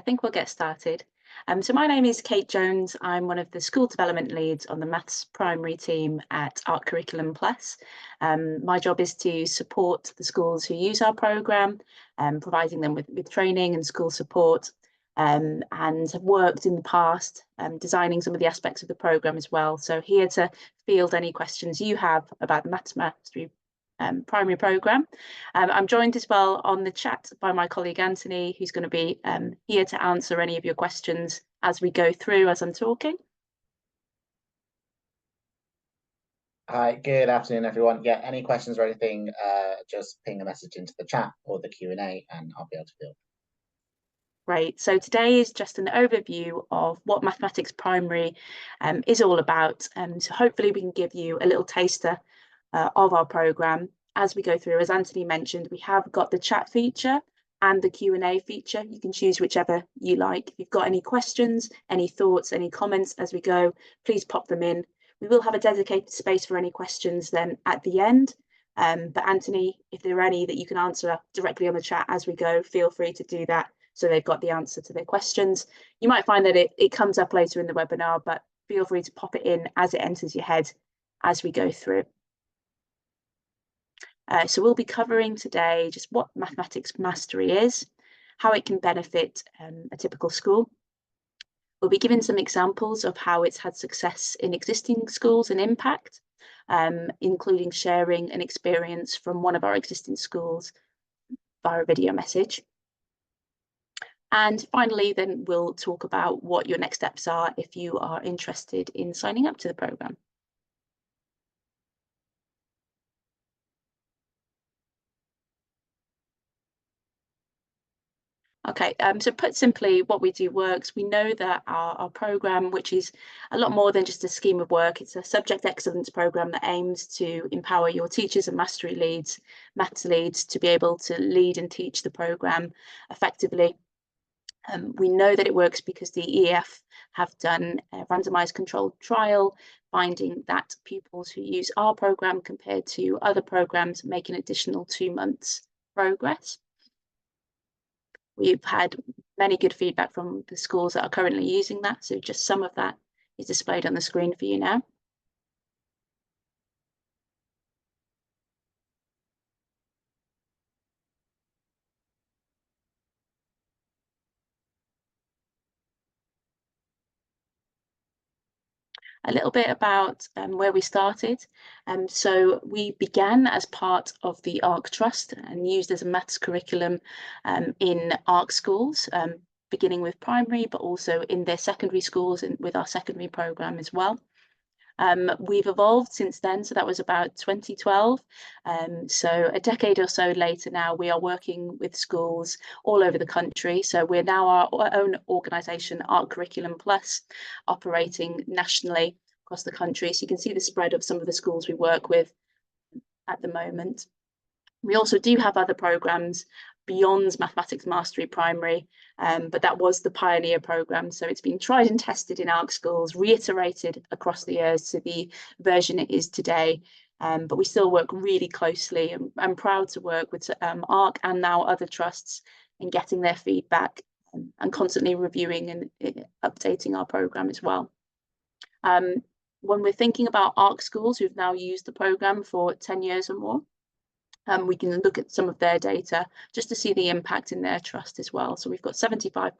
I think we'll get started. So my name is Kate Jones. I'm one of the school development leads on the maths primary team at Art Curriculum Plus. My job is to support the schools who use our programme, providing them with training and school support, and have worked in the past designing some of the aspects of the programme as well. So here to field any questions you have about the Maths Mastery primary programme. I'm joined as well on the chat by my colleague Anthony, who's going to be here to answer any of your questions as we go through as I'm talking. Hi, good afternoon, everyone. Yeah, any questions or anything, just ping a message into the chat or the Q&A and I'll be able to field. Great. So today is just an overview of what Mathematics Primary is all about. So hopefully we can give you a little taster of our programme as we go through. As Anthony mentioned, we have got the chat feature and the Q&A feature. You can choose whichever you like. If you've got any questions, any thoughts, any comments as we go, please pop them in. We will have a dedicated space for any questions then at the end. But Anthony, if there are any that you can answer directly on the chat as we go, feel free to do that so they've got the answer to their questions. You might find that it comes up later in the webinar, but feel free to pop it in as it enters your head as we go through. So we'll be covering today just what mathematics mastery is, how it can benefit a typical school. We'll be giving some examples of how it's had success in existing schools and impact, including sharing an experience from one of our existing schools via a video message. And finally, then we'll talk about what your next steps are if you are interested in signing up to the programme. Okay, so put simply, what we do works. We know that our programme, which is a lot more than just a scheme of work, it's a subject excellence programme that aims to empower your teachers and mastery leads, maths leads, to be able to lead and teach the programme effectively. We know that it works because the EEF have done a randomised controlled trial, finding that pupils who use our programme compared to other programmes make an additional 2 months progress. We've had many good feedback from the schools that are currently using that, so just some of that is displayed on the screen for you now. A little bit about where we started. So we began as part of the ARC Trust and used as a maths curriculum in ARC schools, beginning with primary, but also in their secondary schools and with our secondary programme as well. We've evolved since then, so that was about 2012. So a decade or so later now, we are working with schools all over the country. So we're now our own organisation, Art Curriculum Plus, operating nationally across the country. So you can see the spread of some of the schools we work with at the moment. We also do have other programmes beyond Mathematics Mastery Primary, but that was the pioneer programme. So it's been tried and tested in ARC schools, reiterated across the years to the version it is today. But we still work really closely. I'm proud to work with ARC and now other trusts in getting their feedback and constantly reviewing and updating our programme as well. When we're thinking about ARC schools who've now used the programme for 10 years or more, we can look at some of their data just to see the impact in their trust as well. So we've got 75%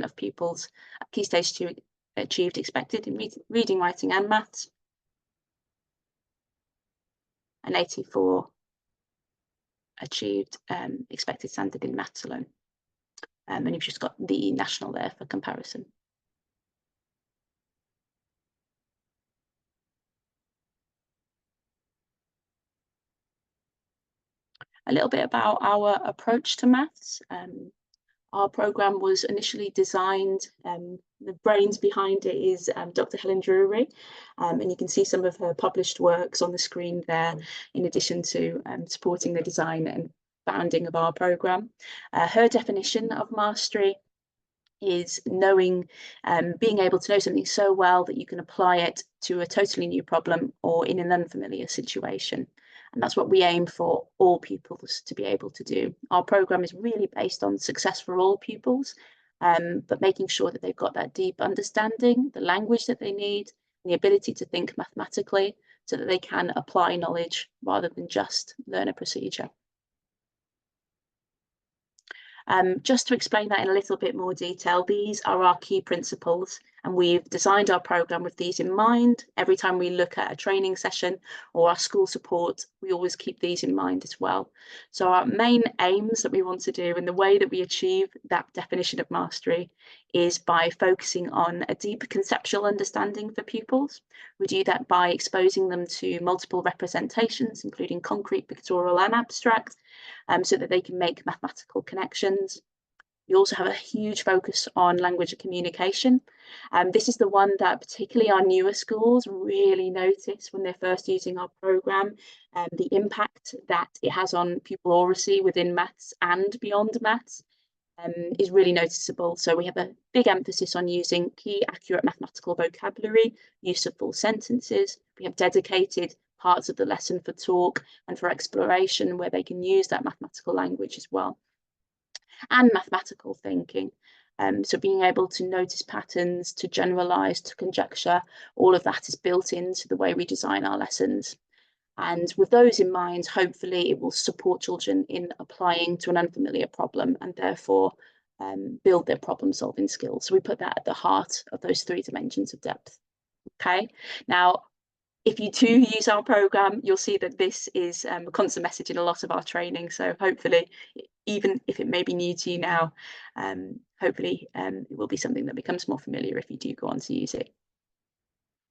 of pupils at Key Stage 2 achieved expected in reading, writing and maths, and 84 achieved expected standard in maths alone. And you've just got the national there for comparison. A little bit about our approach to maths. Our programme was initially designed, the brains behind it is Dr. Helen Drury, and you can see some of her published works on the screen there, in addition to supporting the design and founding of our programme. Her definition of mastery is knowing, being able to know something so well that you can apply it to a totally new problem or in an unfamiliar situation. And that's what we aim for all pupils to be able to do. Our programme is really based on success for all pupils, but making sure that they've got that deep understanding, the language that they need, and the ability to think mathematically so that they can apply knowledge rather than just learn a procedure. Just to explain that in a little bit more detail, these are our key principles, and we've designed our programme with these in mind. Every time we look at a training session or our school support, we always keep these in mind as well. So our main aims that we want to do and the way that we achieve that definition of mastery is by focusing on a deep conceptual understanding for pupils. We do that by exposing them to multiple representations, including concrete, pictorial and abstract, so that they can make mathematical connections. We also have a huge focus on language and communication. This is the one that particularly our newer schools really notice when they're first using our programme. The impact that it has on pupil oracy within maths and beyond maths is really noticeable. So we have a big emphasis on using key accurate mathematical vocabulary, use of full sentences. We have dedicated parts of the lesson for talk and for exploration where they can use that mathematical language as well. And mathematical thinking. So being able to notice patterns, to generalize, to conjecture, all of that is built into the way we design our lessons. And with those in mind, hopefully it will support children in applying to an unfamiliar problem and therefore build their problem solving skills. So we put that at the heart of those 3 dimensions of depth. Okay, now if you do use our programme, you'll see that this is a constant message in a lot of our training. So hopefully, even if it may be new to you now, hopefully it will be something that becomes more familiar if you do go on to use it.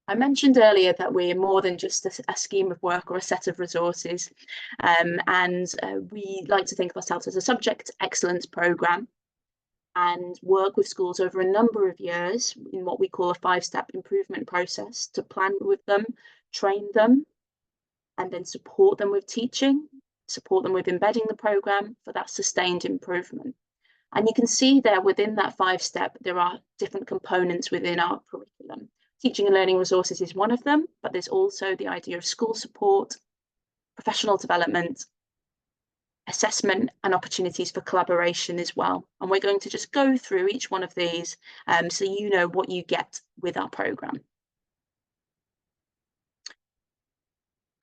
I mentioned earlier that we're more than just a scheme of work or a set of resources, and we like to think of ourselves as a subject excellence programme and work with schools over a number of years in what we call a 5-step improvement process to plan with them, train them, and then support them with teaching, support them with embedding the programme for that sustained improvement. And you can see there within that 5-step, there are different components within our curriculum. Teaching and learning resources is one of them, but there's also the idea of school support, professional development, assessment and opportunities for collaboration as well. And we're going to just go through each one of these so you know what you get with our programme.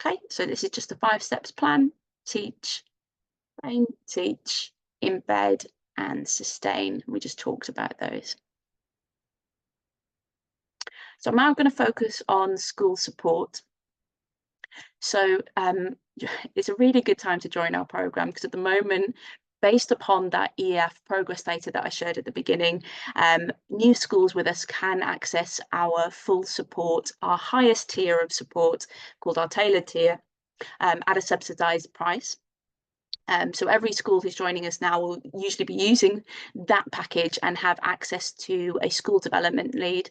Okay, so this is just a 5 steps plan: teach, train, teach, embed and sustain. We just talked about those. So I'm now going to focus on school support. So it's a really good time to join our programme because at the moment, based upon that EEF progress data that I showed at the beginning, new schools with us can access our full support, our highest tier of support called our tailored tier, at a subsidised price. So every school who's joining us now will usually be using that package and have access to a school development lead.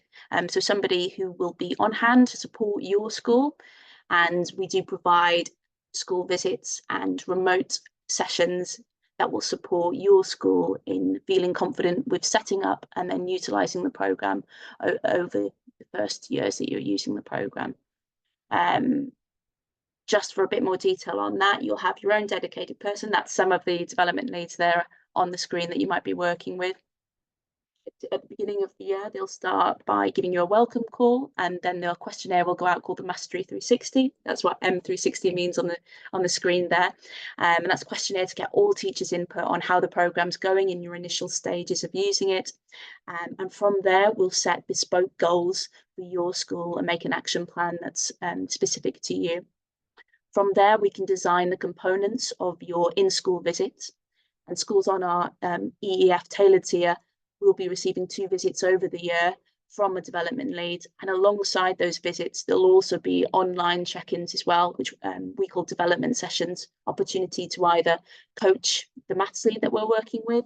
So somebody who will be on hand to support your school. And we do provide school visits and remote sessions that will support your school in feeling confident with setting up and then utilising the programme over the first years that you're using the programme. Just for a bit more detail on that, you'll have your own dedicated person. That's some of the development leads there on the screen that you might be working with. At the beginning of the year, they'll start by giving you a welcome call, and then the questionnaire will go out called the Mastery 360. That's what M360 means on the screen there. And that's a questionnaire to get all teachers' input on how the programme's going in your initial stages of using it. And from there, we'll set bespoke goals for your school and make an action plan that's specific to you. From there, we can design the components of your in-school visits, and schools on our EEF tailored tier will be receiving 2 visits over the year from a development lead. And alongside those visits, there'll also be online check-ins as well, which we call development sessions, opportunity to either coach the maths lead that we're working with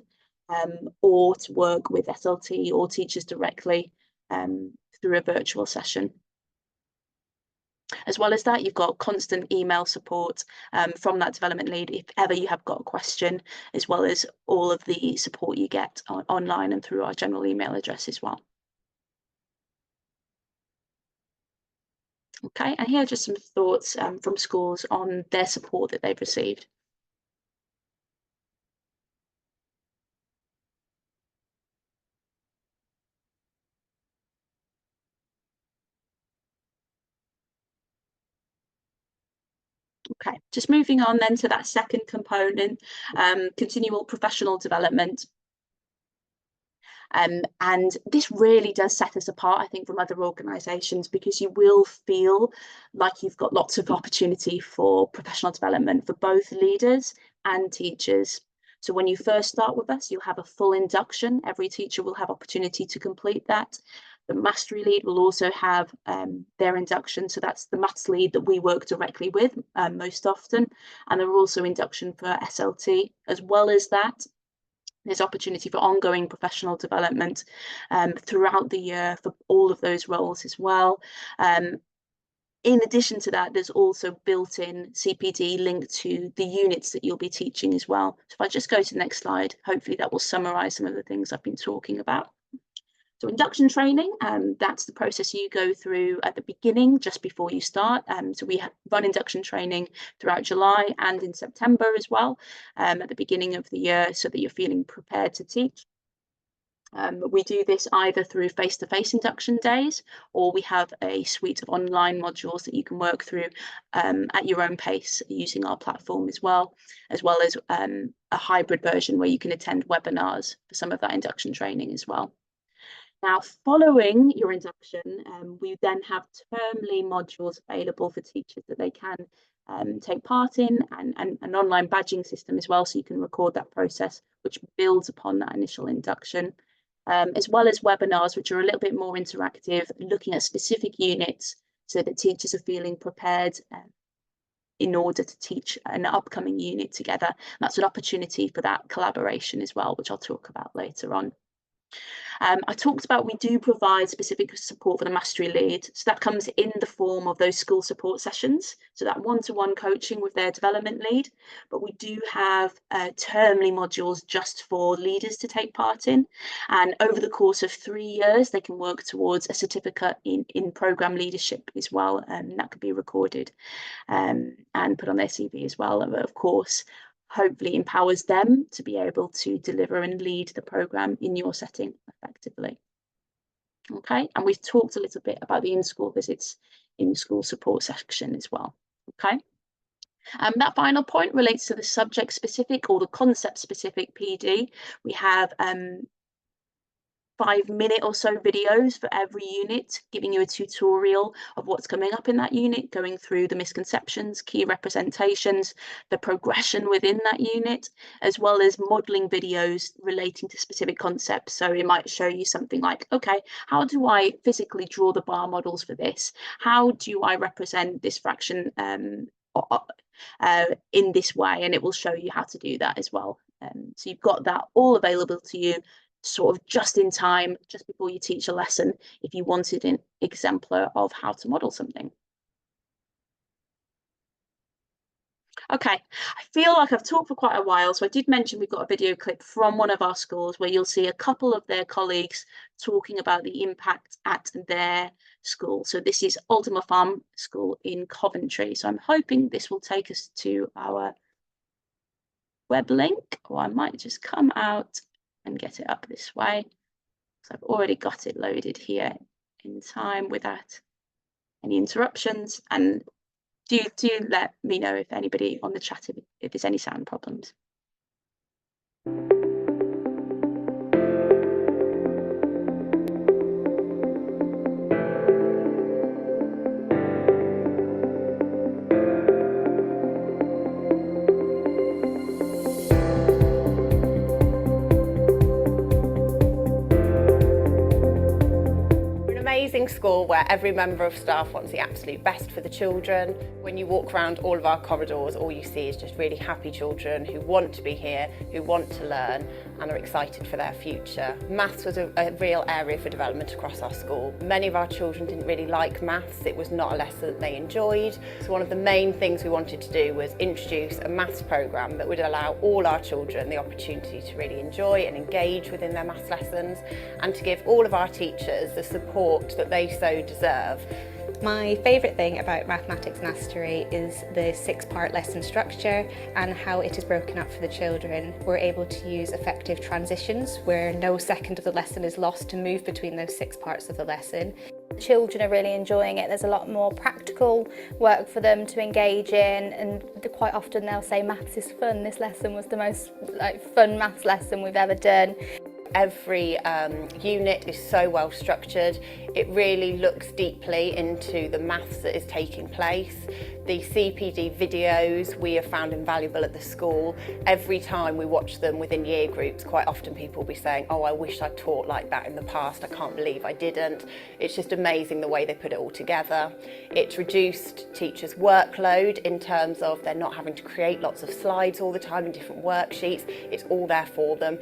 or to work with SLT or teachers directly through a virtual session. As well as that, you've got constant email support from that development lead if ever you have got a question, as well as all of the support you get online and through our general email address as well. Okay, and here are just some thoughts from schools on their support that they've received. Okay, just moving on then to that second component, continual professional development. And this really does set us apart, I think, from other organisations, because you will feel like you've got lots of opportunity for professional development for both leaders and teachers. So when you first start with us, you'll have a full induction. Every teacher will have opportunity to complete that. The mastery lead will also have their induction. So that's the maths lead that we work directly with most often. And there are also induction for SLT. As well as that, there's opportunity for ongoing professional development throughout the year for all of those roles as well. In addition to that, there's also built-in CPD linked to the units that you'll be teaching as well. So if I just go to the next slide, hopefully that will summarise some of the things I've been talking about. So induction training, that's the process you go through at the beginning, just before you start. So we run induction training throughout July and in September as well, at the beginning of the year, so that you're feeling prepared to teach. We do this either through face-to-face induction days, or we have a suite of online modules that you can work through at your own pace using our platform as well as a hybrid version where you can attend webinars for some of that induction training as well. Now, following your induction, we then have termly modules available for teachers that they can take part in, and an online badging system as well, so you can record that process, which builds upon that initial induction, as well as webinars, which are a little bit more interactive, looking at specific units so that teachers are feeling prepared in order to teach an upcoming unit together. That's an opportunity for that collaboration as well, which I'll talk about later on. I talked about we do provide specific support for the mastery lead. So that comes in the form of those school support sessions. So that one-to-one coaching with their development lead. But we do have termly modules just for leaders to take part in. And over the course of 3 years, they can work towards a certificate in programme leadership as well. That could be recorded and put on their CV as well, of course. Hopefully empowers them to be able to deliver and lead the programme in your setting effectively. Okay, and we've talked a little bit about the in-school visits in the school support section as well. Okay, that final point relates to the subject-specific or the concept-specific PD. We have 5-minute or so videos for every unit, giving you a tutorial of what's coming up in that unit, going through the misconceptions, key representations, the progression within that unit, as well as modelling videos relating to specific concepts. So it might show you something like, okay, how do I physically draw the bar models for this? How do I represent this fraction in this way? And it will show you how to do that as well. So you've got that all available to you, sort of just in time, just before you teach a lesson, if you wanted an exemplar of how to model something. Okay, I feel like I've talked for quite a while, so I did mention we've got a video clip from one of our schools where you'll see a couple of their colleagues talking about the impact at their school. So this is Aldermore Farm School in Coventry. So I'm hoping this will take us to our web link, or I might just come out and get it up this way. So I've already got it loaded here in time without any interruptions. And do let me know if anybody on the chat, if there's any sound problems. Amazing school where every member of staff wants the absolute best for the children. When you walk around all of our corridors, all you see is just really happy children who want to be here, who want to learn and are excited for their future. Maths was a real area for development across our school. Many of our children didn't really like maths. It was not a lesson that they enjoyed. So one of the main things we wanted to do was introduce a maths programme that would allow all our children the opportunity to really enjoy and engage within their maths lessons, and to give all of our teachers the support that they so deserve. My favourite thing about Mathematics Mastery is the 6-part lesson structure and how it is broken up for the children. We're able to use effective transitions where no second of the lesson is lost to move between those 6 parts of the lesson. Children are really enjoying it. There's a lot more practical work for them to engage in, and quite often they'll say maths is fun. This lesson was the most fun maths lesson we've ever done. Every unit is so well structured. It really looks deeply into the maths that is taking place. The CPD videos we have found invaluable at the school. Every time we watch them within year groups, quite often people will be saying, oh, I wish I'd taught like that in the past, I can't believe I didn't. It's just amazing the way they put it all together. It's reduced teachers' workload in terms of they're not having to create lots of slides all the time and different worksheets. It's all there for them.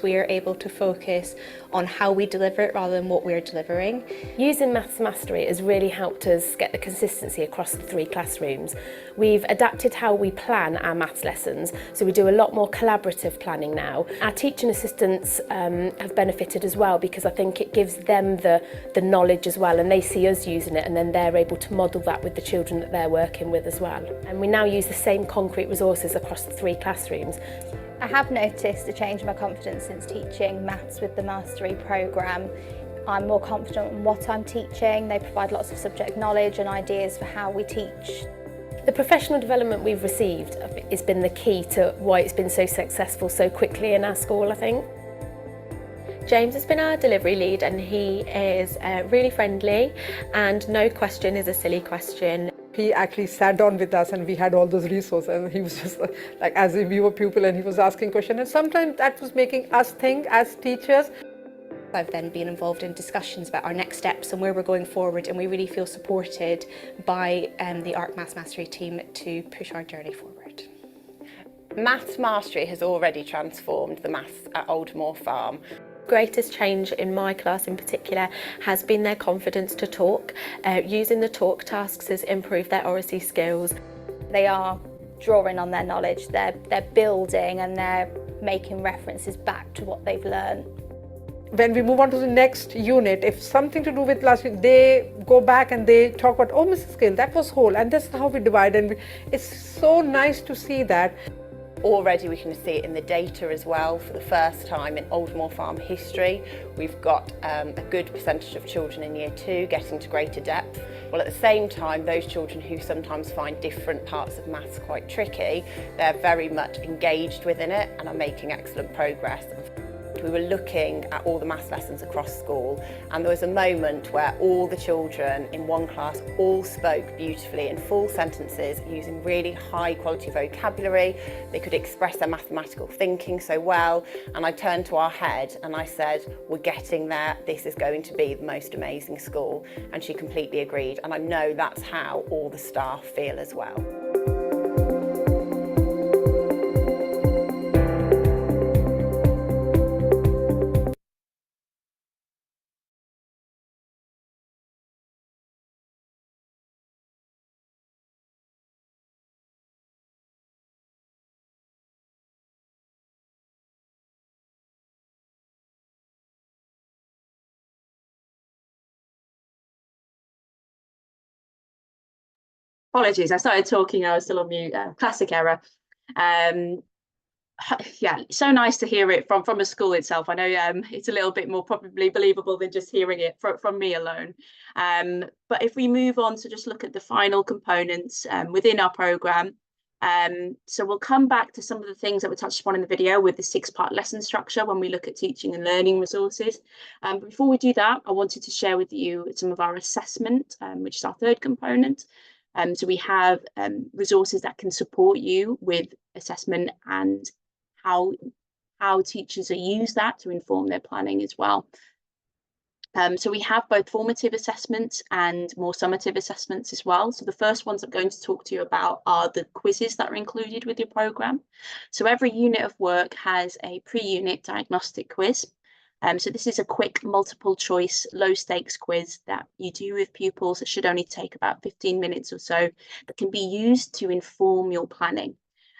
We are able to focus on how we deliver it rather than what we're delivering. Using Maths Mastery has really helped us get the consistency across the 3 classrooms. We've adapted how we plan our maths lessons, so we do a lot more collaborative planning now. Our teaching assistants have benefited as well, because I think it gives them the knowledge as well, and they see us using it, and then they're able to model that with the children that they're working with as well. And we now use the same concrete resources across the 3 classrooms. I have noticed a change in my confidence since teaching maths with the Mastery programme. I'm more confident in what I'm teaching. They provide lots of subject knowledge and ideas for how we teach. The professional development we've received has been the key to why it's been so successful so quickly in our school, I think. James has been our delivery lead, and he is really friendly, and no question is a silly question. He actually sat down with us and we had all those resources, and he was just like as if we were pupil, and he was asking questions, and sometimes that was making us think as teachers. I've then been involved in discussions about our next steps and where we're going forward, and we really feel supported by the ARC Maths Mastery team to push our journey forward. Maths Mastery has already transformed the maths at Oldmoor Farm. Greatest change in my class in particular has been their confidence to talk. Using the talk tasks has improved their oracy skills. They are drawing on their knowledge, they're building, and they're making references back to what they've learned. When we move on to the next unit, if something to do with last week, they go back and they talk about, oh, Mrs. Gill, that was whole, and that's how we divide, and it's so nice to see that. Already we can see it in the data as well. For the first time in Oldmoor Farm history, we've got a good percentage of children in year 2 getting to greater depth. Well, at the same time, those children who sometimes find different parts of maths quite tricky, they're very much engaged within it and are making excellent progress. We were looking at all the maths lessons across school, and there was a moment where all the children in one class all spoke beautifully in full sentences using really high quality vocabulary. They could express their mathematical thinking so well, and I turned to our head and I said, we're getting there, this is going to be the most amazing school, and she completely agreed, and I know that's how all the staff feel as well. Apologies, I started talking, I was still on mute. Classic error. Yeah, so nice to hear it from a school itself. I know it's a little bit more probably believable than just hearing it from me alone. But if we move on to just look at the final components within our programme, so we'll come back to some of the things that we touched upon in the video with the 6-part lesson structure when we look at teaching and learning resources. But before we do that, I wanted to share with you some of our assessment, which is our 3rd component. So we have resources that can support you with assessment and how teachers use that to inform their planning as well. So we have both formative assessments and more summative assessments as well. So the first ones I'm going to talk to you about are the quizzes that are included with your programme. So every unit of work has a pre-unit diagnostic quiz. So this is a quick multiple choice, low stakes quiz that you do with pupils. It should only take about 15 minutes or so, that can be used to inform your planning.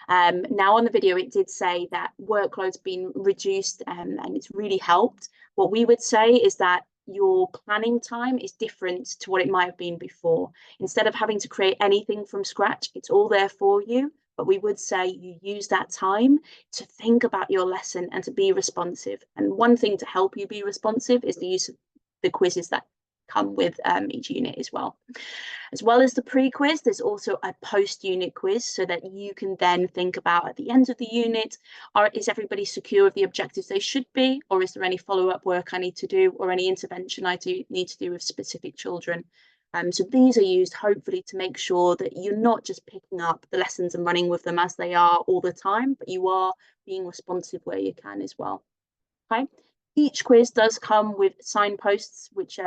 Now on the video, it did say that workload's been reduced and it's really helped. What we would say is that your planning time is different to what it might have been before. Instead of having to create anything from scratch, it's all there for you. But we would say you use that time to think about your lesson and to be responsive. And one thing to help you be responsive is the use of the quizzes that come with each unit as well. As well as the pre-quiz, there's also a post-unit quiz so that you can then think about at the end of the unit, is everybody secure of the objectives they should be, or is there any follow-up work I need to do, or any intervention I need to do with specific children? So these are used hopefully to make sure that you're not just picking up the lessons and running with them as they are all the time, but you are being responsive where you can as well. Okay. Each quiz does come with signposts which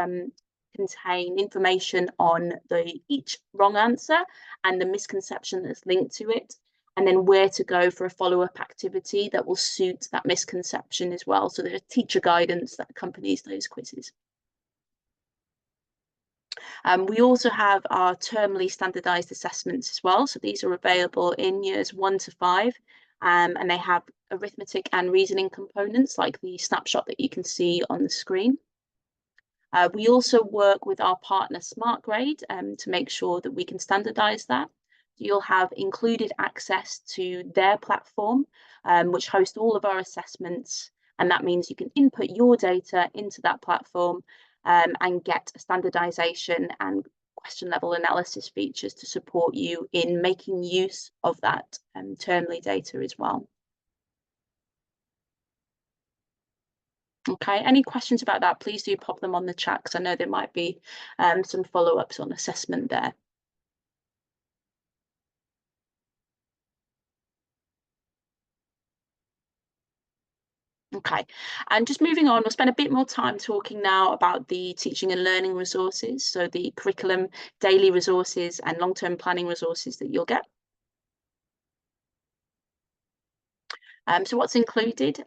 contain information on each wrong answer and the misconception that's linked to it, and then where to go for a follow-up activity that will suit that misconception as well. So there's teacher guidance that accompanies those quizzes. We also have our termly standardised assessments as well. So these are available in years 1 to 5, and they have arithmetic and reasoning components like the snapshot that you can see on the screen. We also work with our partner SmartGrade to make sure that we can standardise that. You'll have included access to their platform, which hosts all of our assessments, and that means you can input your data into that platform and get a standardization and question level analysis features to support you in making use of that termly data as well. Okay, any questions about that, please do pop them on the chat, because I know there might be some follow-ups on assessment there. Okay, and just moving on, we'll spend a bit more time talking now about the teaching and learning resources, so the curriculum, daily resources and long-term planning resources that you'll get. So what's included?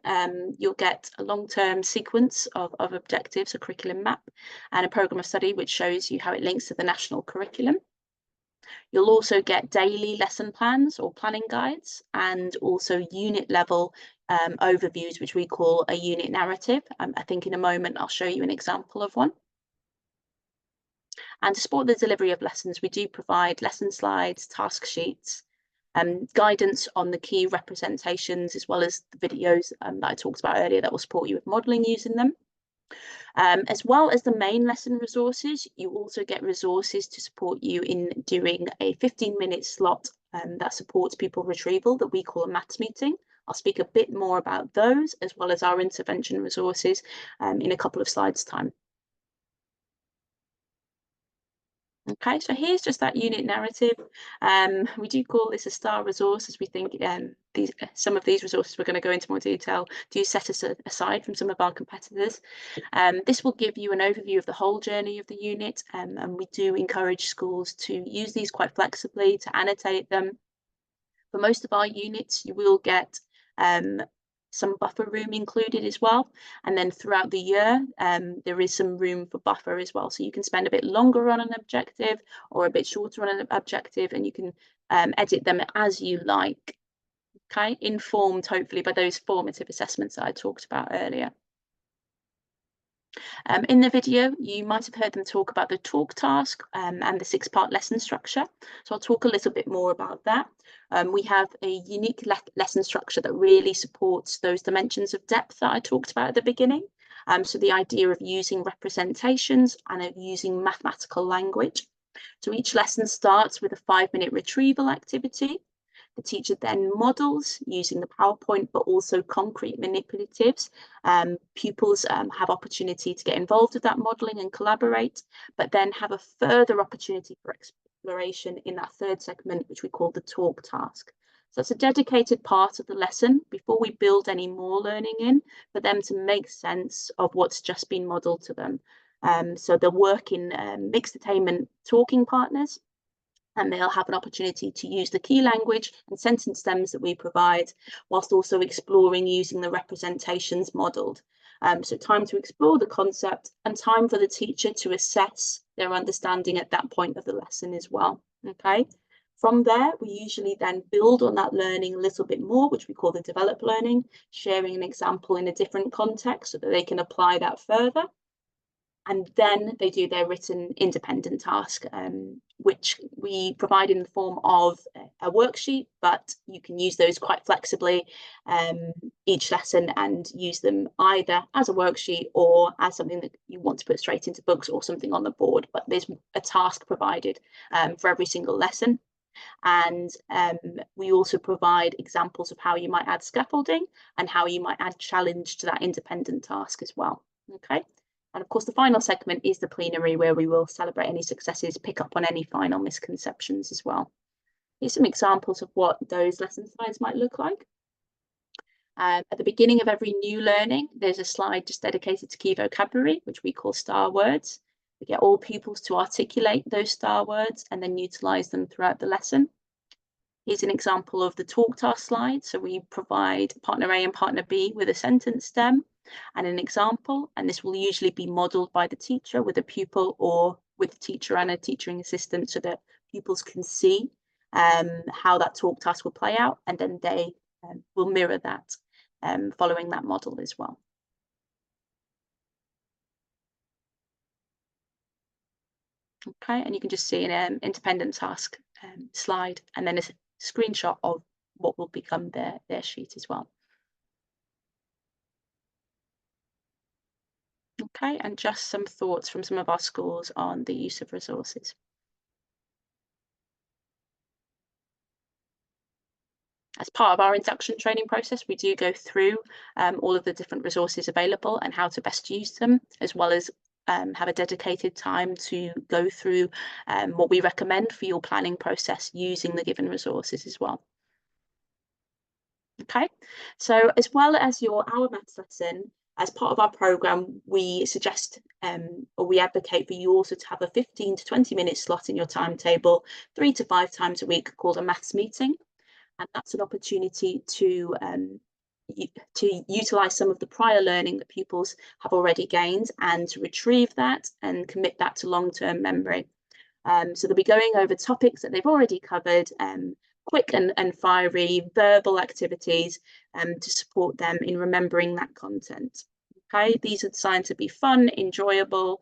You'll get a long-term sequence of objectives, a curriculum map, and a programme of study which shows you how it links to the national curriculum. You'll also get daily lesson plans or planning guides, and also unit level overviews, which we call a unit narrative. I think in a moment I'll show you an example of one. And to support the delivery of lessons, we do provide lesson slides, task sheets, guidance on the key representations, as well as the videos that I talked about earlier that will support you with modelling using them. As well as the main lesson resources, you also get resources to support you in doing a 15-minute slot that supports pupil retrieval that we call a maths meeting. I'll speak a bit more about those, as well as our intervention resources in a couple of slides' time. Okay, so here's just that unit narrative. We do call this a star resource, as we think some of these resources we're going to go into more detail do set us aside from some of our competitors. This will give you an overview of the whole journey of the unit, and we do encourage schools to use these quite flexibly, to annotate them. For most of our units, you will get some buffer room included as well, and then throughout the year there is some room for buffer as well, so you can spend a bit longer on an objective or a bit shorter on an objective, and you can edit them as you like. Okay, informed hopefully by those formative assessments that I talked about earlier. In the video, you might have heard them talk about the talk task and the 6-part lesson structure. So I'll talk a little bit more about that. We have a unique lesson structure that really supports those dimensions of depth that I talked about at the beginning. So the idea of using representations and of using mathematical language. So each lesson starts with a 5-minute retrieval activity. The teacher then models using the PowerPoint, but also concrete manipulatives. Pupils have opportunity to get involved with that modelling and collaborate, but then have a further opportunity for exploration in that third segment, which we call the talk task. So that's a dedicated part of the lesson before we build any more learning in, for them to make sense of what's just been modelled to them. So they'll work in mixed attainment talking partners, and they'll have an opportunity to use the key language and sentence stems that we provide, whilst also exploring using the representations modelled. So time to explore the concept and time for the teacher to assess their understanding at that point of the lesson as well. Okay. From there, we usually then build on that learning a little bit more, which we call the develop learning, sharing an example in a different context so that they can apply that further. and then they do their written independent task, which we provide in the form of a worksheet, but you can use those quite flexibly each lesson and use them either as a worksheet or as something that you want to put straight into books or something on the board. But there's a task provided for every single lesson. And we also provide examples of how you might add scaffolding and how you might add challenge to that independent task as well. Okay. And of course, the final segment is the plenary, where we will celebrate any successes, pick up on any final misconceptions as well. Here's some examples of what those lesson slides might look like. At the beginning of every new learning, there's a slide just dedicated to key vocabulary, which we call star words. We get all pupils to articulate those star words and then utilise them throughout the lesson. Here's an example of the talk task slide. So we provide partner A and partner B with a sentence stem and an example, and this will usually be modelled by the teacher with a pupil or with a teacher and a teaching assistant, so that pupils can see how that talk task will play out, and then they will mirror that following that model as well. Okay, and you can just see an independent task slide and then a screenshot of what will become their sheet as well. Okay, and just some thoughts from some of our schools on the use of resources. As part of our induction training process, we do go through all of the different resources available and how to best use them, as well as have a dedicated time to go through what we recommend for your planning process using the given resources as well. Okay, so as well as your Our Maths lesson, as part of our programme, we suggest or we advocate for you also to have a 15 to 20 minute slot in your timetable 3 to 5 times a week called a maths meeting. And that's an opportunity to utilise some of the prior learning that pupils have already gained and to retrieve that and commit that to long-term memory. So they'll be going over topics that they've already covered, quick and fiery verbal activities to support them in remembering that content. Okay, these are designed to be fun, enjoyable,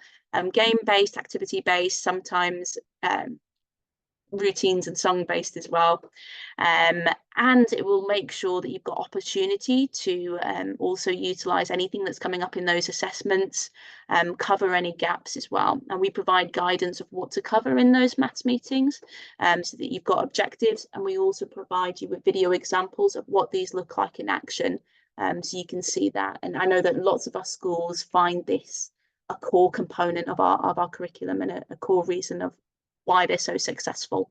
game-based, activity-based, sometimes routines and song-based as well, and it will make sure that you've got opportunity to also utilise anything that's coming up in those assessments, cover any gaps as well, and we provide guidance of what to cover in those maths meetings so that you've got objectives, and we also provide you with video examples of what these look like in action, so you can see that. And I know that lots of our schools find this a core component of our curriculum and a core reason of why they're so successful.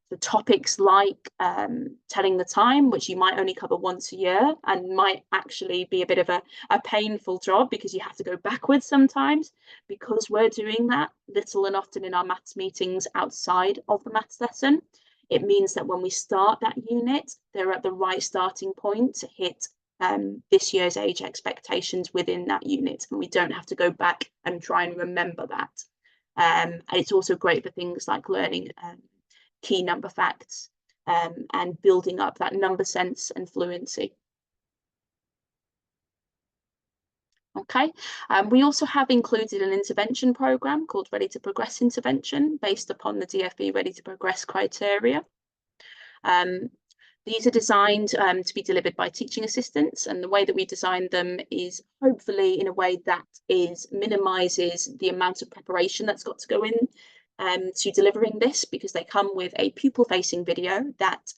The topics like telling the time, which you might only cover once a year and might actually be a bit of a painful job because you have to go backwards sometimes, because we're doing that little and often in our maths meetings outside of the maths lesson. It means that when we start that unit, they're at the right starting point to hit this year's age expectations within that unit, and we don't have to go back and try and remember that. And it's also great for things like learning key number facts and building up that number sense and fluency. Okay, we also have included an intervention programme called Ready to Progress Intervention based upon the DfE Ready to Progress criteria. These are designed to be delivered by teaching assistants, and the way that we designed them is hopefully in a way that minimises the amount of preparation that's got to go in to delivering this, because they come with a pupil-facing video that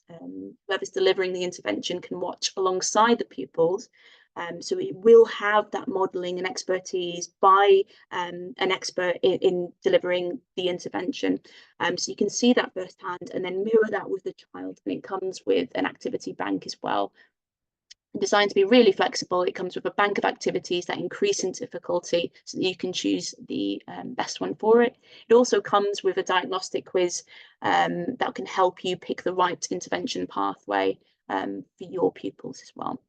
whoever's delivering the intervention can watch alongside the pupils. So it will have that modelling and expertise by an expert in delivering the intervention. So you can see that firsthand and then mirror that with the child, and it comes with an activity bank as well. Designed to be really flexible, it comes with a bank of activities that increase in difficulty so that you can choose the best one for it. It also comes with a diagnostic quiz that can help you pick the right intervention pathway for your pupils as well.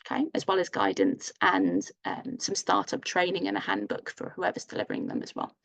Okay, as well as guidance and some startup training and a handbook for whoever's delivering them as well.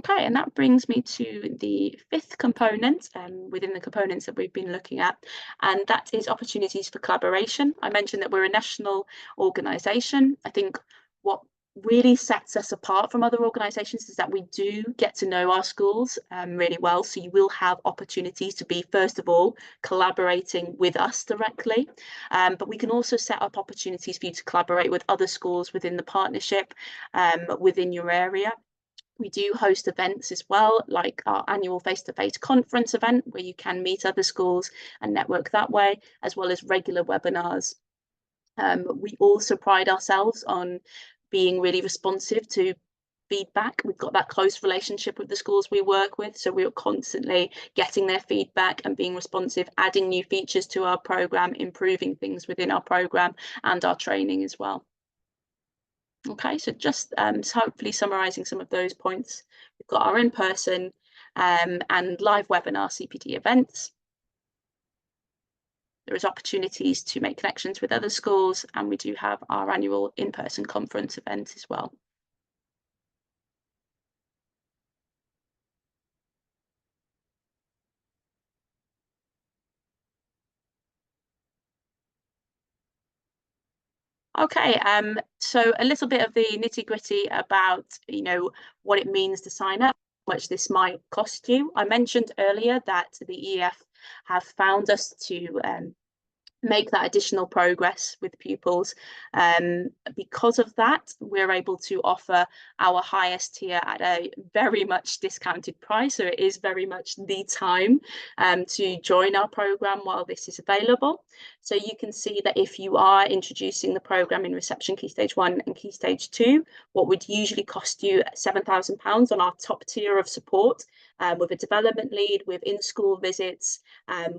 Okay, and that brings me to the fifth component within the components that we've been looking at, and that is opportunities for collaboration. I mentioned that we're a national organisation. I think what really sets us apart from other organisations is that we do get to know our schools really well. So you will have opportunities to be, first of all, collaborating with us directly, but we can also set up opportunities for you to collaborate with other schools within the partnership within your area. We do host events as well, like our annual face-to-face conference event, where you can meet other schools and network that way, as well as regular webinars. We also pride ourselves on being really responsive to feedback. We've got that close relationship with the schools we work with, so we're constantly getting their feedback and being responsive, adding new features to our programme, improving things within our programme and our training as well. Okay, so just hopefully summarising some of those points. We've got our in-person and live webinar CPD events. There is opportunities to make connections with other schools, and we do have our annual in-person conference event as well. Okay, so a little bit of the nitty-gritty about, what it means to sign up, how much this might cost you. I mentioned earlier that the EEF have found us to make that additional progress with pupils. Because of that, we're able to offer our highest tier at a very much discounted price. So it is very much the time to join our programme while this is available. So you can see that if you are introducing the programme in reception Key Stage 1 and Key Stage 2, what would usually cost you £7,000 on our top tier of support, with a development lead, with in-school visits,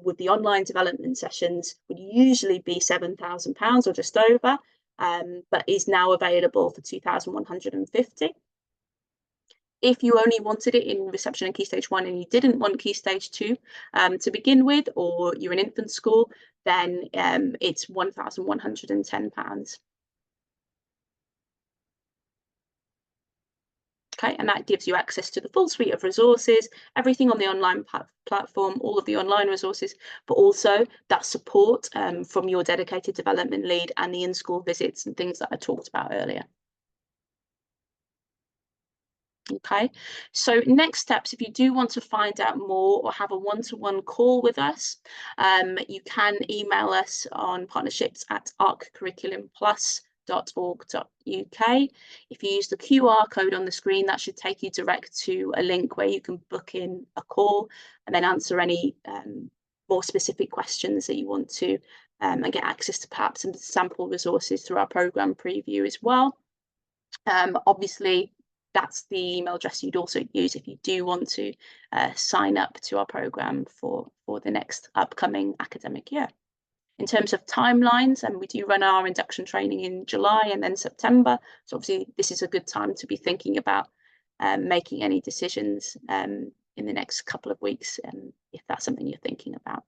with the online development sessions, would usually be £7,000 or just over, but is now available for £2,150. If you only wanted it in reception and Key Stage 1 and you didn't want Key Stage 2 to begin with, or you're in infant school, then it's £1,110. Okay, and that gives you access to the full suite of resources, everything on the online platform, all of the online resources, but also that support from your dedicated development lead and the in-school visits and things that I talked about earlier. Okay, so next steps, if you do want to find out more or have a one-to-one call with us, you can email us on partnerships@arccurriculumplus.org.uk. If you use the QR code on the screen, that should take you direct to a link where you can book in a call and then answer any more specific questions that you want to and get access to perhaps some sample resources through our programme preview as well. Obviously, that's the email address you'd also use if you do want to sign up to our programme for the next upcoming academic year. In terms of timelines, and we do run our induction training in July and then September, so obviously this is a good time to be thinking about making any decisions in the next couple of weeks, if that's something you're thinking about.